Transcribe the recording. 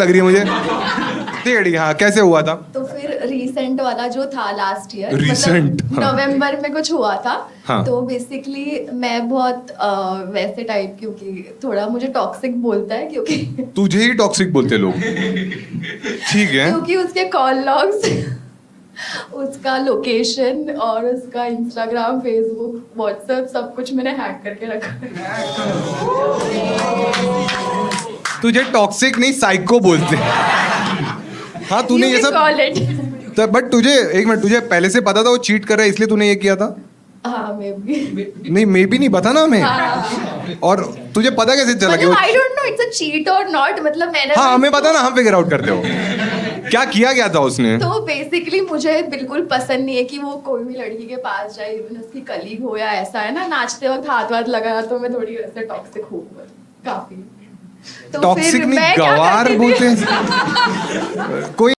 लग रही है मुझे। ठीक है, हाँ कैसे हुआ था? तो फिर रीसेंट वाला जो था लास्ट ईयर, Recent, हाँ। नवंबर में कुछ हुआ था। हाँ। तो बेसिकली मैं बहुत वैसे टाइप, क्योंकि थोड़ा मुझे टॉक्सिक बोलता है, क्योंकि तुझे ही टॉक्सिक बोलते लोग। ठीक है। क्योंकि उसके कॉल लॉग्स, उसका लोकेशन और उसका इंस्टाग्राम, फेसबुक, व्हाट्सएप सब कुछ मैंने हैक करके रखा है। तुझे टॉक्सिक नहीं साइको बोलते हैं। हाँ तूने You ये can सब call it. तो बट तुझे एक मिनट, तुझे पहले से पता था वो चीट कर रहा है इसलिए तूने ये किया था? हाँ, मे बी। नहीं मे भी नहीं पता ना हमें। और तुझे पता कैसे चला कि वो? मतलब I don't know it's a cheat और नॉट, मतलब मैंने हाँ हमें पता ना, हम फिगर आउट करते हो। क्या किया गया था उसने? तो बेसिकली मुझे बिल्कुल पसंद नहीं है कि वो कोई भी लड़की के पास जाए, इवन उसकी कलीग हो या ऐसा है ना, नाचते वक्त हाथ वाथ लगाया, तो मैं थोड़ी ऐसे टॉक्सिक हूँ काफी। तो टॉक्सिक फिर नहीं मैं क्या गवार करती थी? बोलते हैं कोई।